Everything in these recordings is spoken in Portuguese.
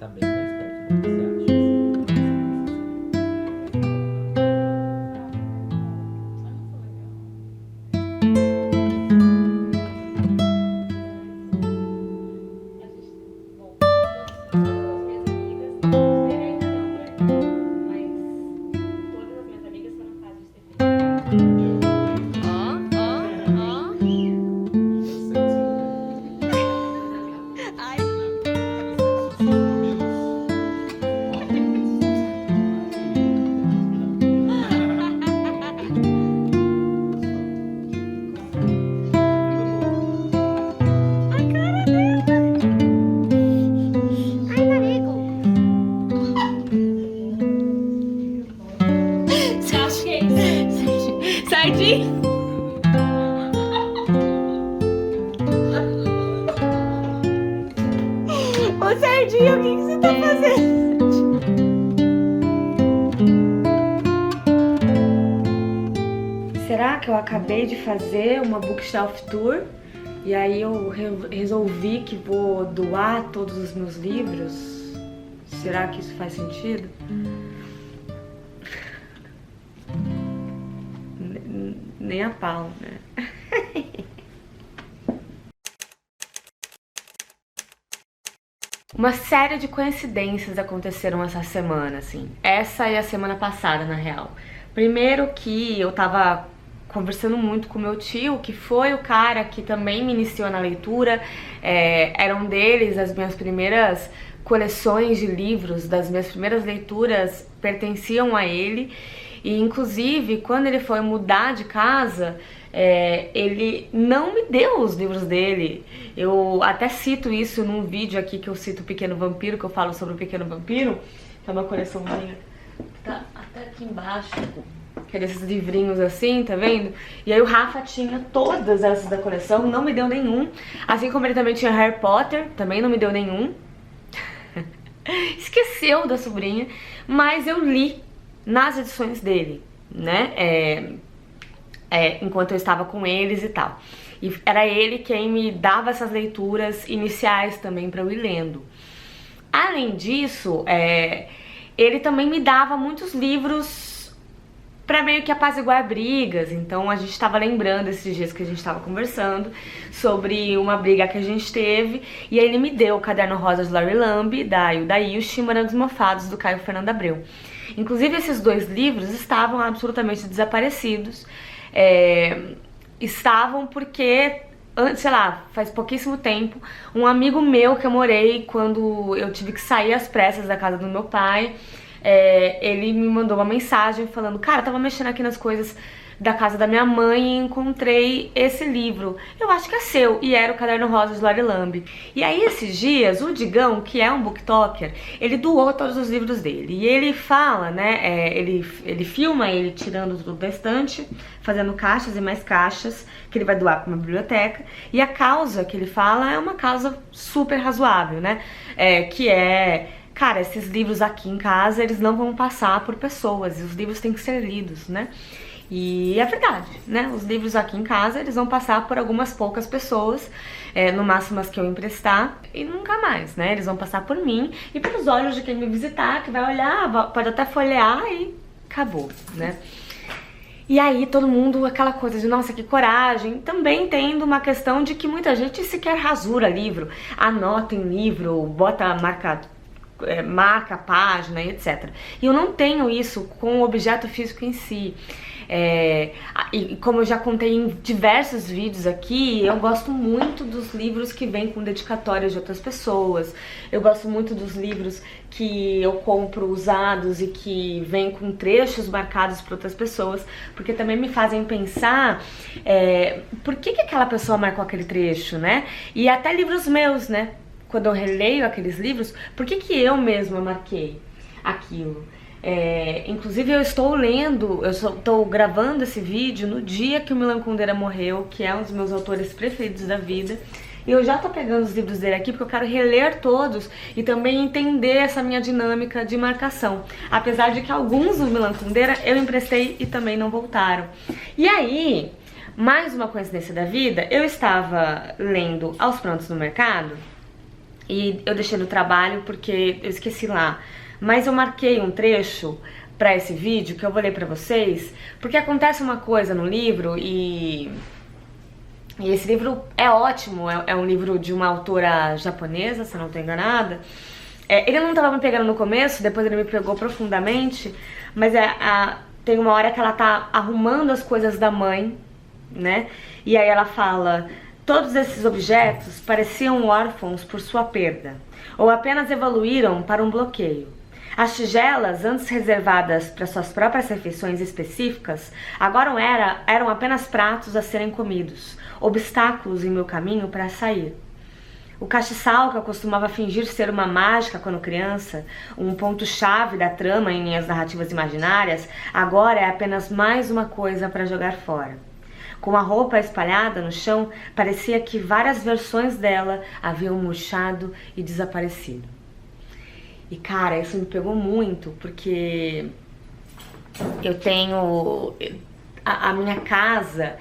tá bem mais perto do que você acha. Sardinha? Ô Sardinha, o que você tá fazendo? Será que eu acabei de fazer uma bookshelf tour e aí eu resolvi que vou doar todos os meus livros? Será que isso faz sentido? Nem a pau, né? Uma série de coincidências aconteceram essa semana, assim. Essa e a semana passada, na real. Primeiro que eu tava conversando muito com meu tio, que foi o cara que também me iniciou na leitura. Eram deles as minhas primeiras coleções de livros, das minhas primeiras leituras pertenciam a ele. E inclusive, quando ele foi mudar de casa, ele não me deu os livros dele. Eu até cito isso num vídeo aqui que eu cito o Pequeno Vampiro, que eu falo sobre o Pequeno Vampiro, que é uma coleçãozinha que tá até aqui embaixo, que é desses livrinhos assim, tá vendo? E aí o Rafa tinha todas essas da coleção, não me deu nenhum. Assim como ele também tinha Harry Potter, também não me deu nenhum. Esqueceu da sobrinha, mas eu li nas edições dele, né? Enquanto eu estava com eles e tal. E era ele quem me dava essas leituras iniciais também para eu ir lendo. Além disso, ele também me dava muitos livros para meio que apaziguar brigas. Então a gente estava lembrando esses dias que a gente estava conversando sobre uma briga que a gente teve, e aí ele me deu o Caderno Rosa de Larry Lamb, da Hilda Ilst, e Morangos Mofados, do Caio Fernando Abreu. Inclusive esses dois livros estavam absolutamente desaparecidos. Estavam porque, sei lá, faz pouquíssimo tempo, um amigo meu que eu morei quando eu tive que sair às pressas da casa do meu pai, ele me mandou uma mensagem falando: cara, tava mexendo aqui nas coisas da casa da minha mãe e encontrei esse livro, eu acho que é seu, e era o Caderno Rosa de Larry Lamb. E aí esses dias o Digão, que é um booktalker, ele doou todos os livros dele, e ele fala, né, ele filma ele tirando tudo da estante, fazendo caixas e mais caixas, que ele vai doar para uma biblioteca, e a causa que ele fala é uma causa super razoável, né, que cara, esses livros aqui em casa, eles não vão passar por pessoas, e os livros têm que ser lidos, né. E é verdade, né? Os livros aqui em casa, eles vão passar por algumas poucas pessoas, no máximo as que eu emprestar, e nunca mais, né? Eles vão passar por mim e pelos olhos de quem me visitar, que vai olhar, pode até folhear e acabou, né? E aí todo mundo, aquela coisa de, nossa, que coragem. Também tendo uma questão de que muita gente sequer rasura livro, anota em livro, bota marca a página e etc. E eu não tenho isso com o objeto físico em si. E como eu já contei em diversos vídeos aqui, eu gosto muito dos livros que vêm com dedicatórias de outras pessoas. Eu gosto muito dos livros que eu compro usados e que vêm com trechos marcados por outras pessoas, porque também me fazem pensar por que aquela pessoa marcou aquele trecho, né? E até livros meus, né? Quando eu releio aqueles livros, por que eu mesma marquei aquilo? Inclusive eu estou gravando esse vídeo no dia que o Milan Kundera morreu, que é um dos meus autores preferidos da vida. E eu já tô pegando os livros dele aqui porque eu quero reler todos e também entender essa minha dinâmica de marcação. Apesar de que alguns do Milan Kundera eu emprestei e também não voltaram. E aí, mais uma coincidência da vida, eu estava lendo Aos Prantos no Mercado, E eu deixei no trabalho porque eu esqueci lá. Mas eu marquei um trecho pra esse vídeo que eu vou ler pra vocês, porque acontece uma coisa no livro e esse livro é ótimo, é um livro de uma autora japonesa, se eu não estou enganada. Ele não estava me pegando no começo, depois ele me pegou profundamente, mas tem uma hora que ela tá arrumando as coisas da mãe, né? E aí ela fala: todos esses objetos pareciam órfãos por sua perda, ou apenas evoluíram para um bloqueio. As tigelas, antes reservadas para suas próprias refeições específicas, agora eram apenas pratos a serem comidos, obstáculos em meu caminho para sair. O castiçal, que eu costumava fingir ser uma mágica quando criança, um ponto-chave da trama em minhas narrativas imaginárias, agora é apenas mais uma coisa para jogar fora. Com a roupa espalhada no chão, parecia que várias versões dela haviam murchado e desaparecido. E cara, isso me pegou muito, porque eu tenho... A minha casa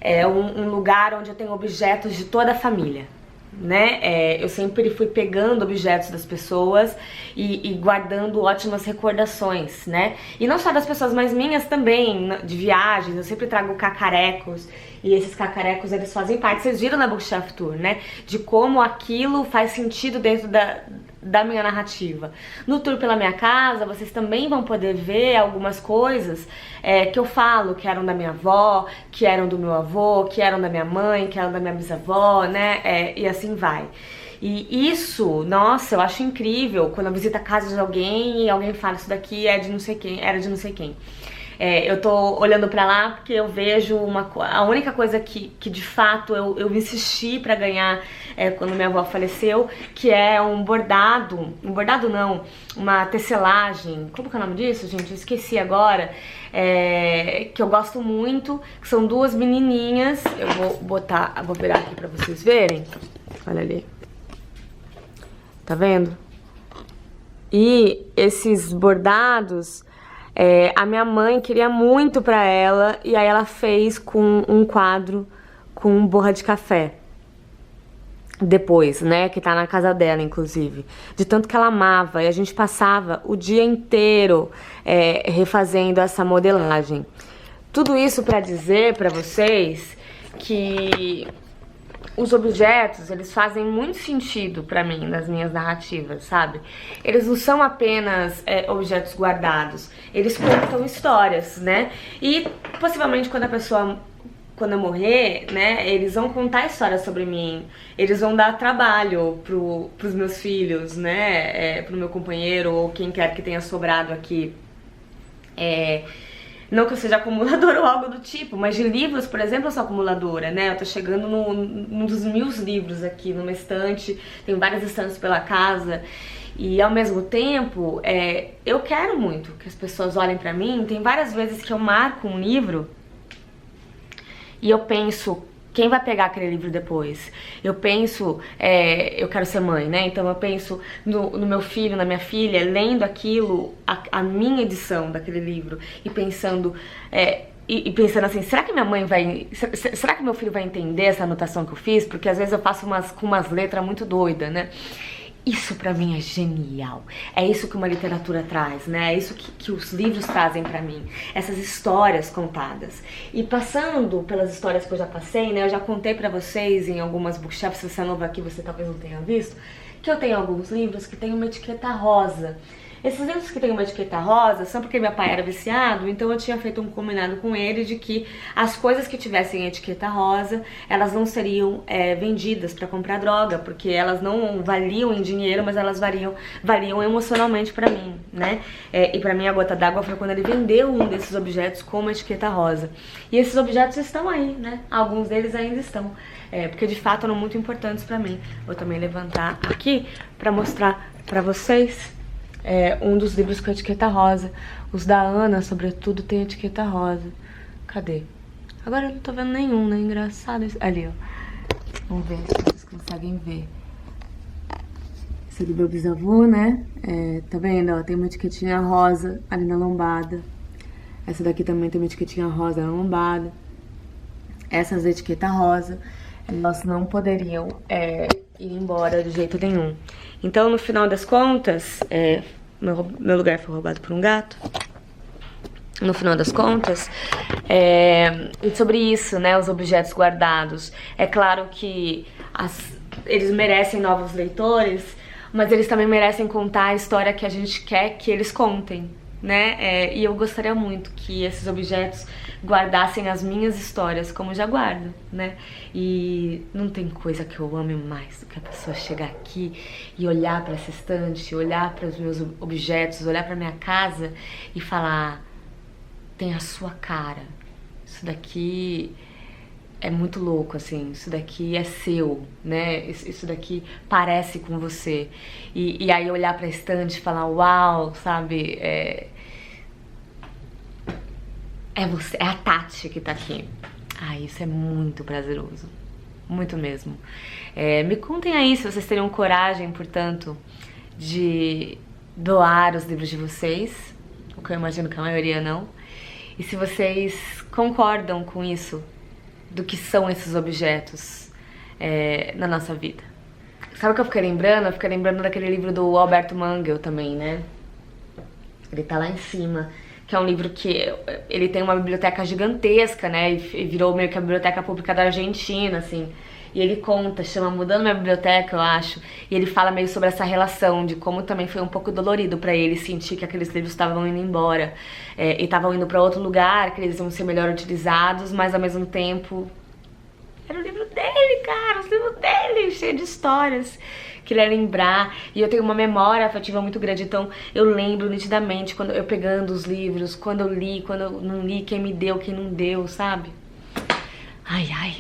é um lugar onde eu tenho objetos de toda a família, né? Eu sempre fui pegando objetos das pessoas e guardando ótimas recordações, né? E não só das pessoas, mas minhas também, de viagens. Eu sempre trago cacarecos, e esses cacarecos, eles fazem parte, vocês viram na Bookshelf Tour, né? De como aquilo faz sentido dentro da minha narrativa. No tour pela minha casa, vocês também vão poder ver algumas coisas que eu falo, que eram da minha avó, que eram do meu avô, que eram da minha mãe, que eram da minha bisavó, né? E assim vai. E isso, nossa, eu acho incrível quando eu visito a casa de alguém e alguém fala: isso daqui é de não sei quem, era de não sei quem. Eu tô olhando pra lá porque eu vejo a única coisa que de fato eu insisti pra ganhar quando minha avó faleceu, que é um bordado não, uma tecelagem, como que é o nome disso, gente? Eu esqueci agora, que eu gosto muito, que são duas menininhas. Eu vou virar aqui pra vocês verem, olha ali, tá vendo? E esses bordados... a minha mãe queria muito pra ela, e aí ela fez com um quadro com borra de café. Depois, né, que tá na casa dela, inclusive. De tanto que ela amava, e a gente passava o dia inteiro refazendo essa modelagem. Tudo isso pra dizer pra vocês que... os objetos, eles fazem muito sentido pra mim nas minhas narrativas, sabe? Eles não são apenas objetos guardados, eles contam histórias, né? E possivelmente quando eu morrer, né, eles vão contar histórias sobre mim, eles vão dar trabalho pros meus filhos, né, pro meu companheiro ou quem quer que tenha sobrado aqui. Não que eu seja acumuladora ou algo do tipo, mas de livros, por exemplo, eu sou acumuladora, né? Eu tô chegando num dos 1000 livros aqui numa estante, tem várias estantes pela casa. E ao mesmo tempo, eu quero muito que as pessoas olhem pra mim. Tem várias vezes que eu marco um livro e eu penso: quem vai pegar aquele livro depois? Eu penso, eu quero ser mãe, né? Então eu penso no meu filho, na minha filha, lendo aquilo, a minha edição daquele livro, e pensando, pensando assim: será que minha mãe vai... Será que meu filho vai entender essa anotação que eu fiz? Porque às vezes eu faço com umas letras muito doidas, né? Isso pra mim é genial, é isso que uma literatura traz, né? É isso que os livros trazem pra mim, essas histórias contadas. E passando pelas histórias que eu já passei, né? Eu já contei pra vocês em algumas bookshelves, se você é novo aqui, você talvez não tenha visto, que eu tenho alguns livros que tem uma etiqueta rosa. Esses livros que tem uma etiqueta rosa são porque meu pai era viciado, então eu tinha feito um combinado com ele de que as coisas que tivessem etiqueta rosa, elas não seriam vendidas pra comprar droga, porque elas não valiam em dinheiro, mas elas valiam emocionalmente pra mim, né? E pra mim a gota d'água foi quando ele vendeu um desses objetos com uma etiqueta rosa. E esses objetos estão aí, né? Alguns deles ainda estão, porque de fato eram muito importantes pra mim. Vou também levantar aqui pra mostrar pra vocês. Um dos livros com etiqueta rosa. Os da Ana, sobretudo, tem etiqueta rosa. Cadê? Agora eu não tô vendo nenhum, né? Engraçado isso. Ali, ó. Vamos ver se vocês conseguem ver. Esse é do meu bisavô, né? Tá vendo? Ó, tem uma etiquetinha rosa ali na lombada. Essa daqui também tem uma etiquetinha rosa na lombada. Essas da etiqueta rosa. elas não poderiam ir embora de jeito nenhum. Então, no final das contas, meu lugar foi roubado por um gato. No final das contas, sobre isso, né, os objetos guardados. É claro que eles merecem novos leitores, mas eles também merecem contar a história que a gente quer que eles contem, né? E eu gostaria muito que esses objetos guardassem as minhas histórias, como já guardo, né? E não tem coisa que eu ame mais do que a pessoa chegar aqui e olhar para essa estante, olhar para os meus objetos, olhar para minha casa e falar: tem a sua cara, isso daqui é muito louco, assim, isso daqui é seu, né, isso daqui parece com você, e aí olhar pra estante e falar: uau, sabe, você, é a Tati que tá aqui. Isso é muito prazeroso, muito mesmo. Me contem aí se vocês teriam coragem, portanto, de doar os livros de vocês, o que eu imagino que a maioria não, e se vocês concordam com isso, do que são esses objetos na nossa vida. Sabe o que eu fiquei lembrando? Eu fiquei lembrando daquele livro do Alberto Mangel também, né? Ele tá lá em cima, que é um livro que ele tem uma biblioteca gigantesca, né? E virou meio que a biblioteca pública da Argentina, assim. E ele conta, chama Mudando Minha Biblioteca, eu acho. E ele fala meio sobre essa relação, de como também foi um pouco dolorido pra ele sentir que aqueles livros estavam indo embora. E estavam indo pra outro lugar, que eles iam ser melhor utilizados, mas ao mesmo tempo era o livro dele, cara, o livro dele, cheio de histórias que ele ia lembrar. E eu tenho uma memória afetiva muito grande, então eu lembro nitidamente quando eu pegando os livros, quando eu li, quando eu não li, quem me deu, quem não deu, sabe? Ai, ai.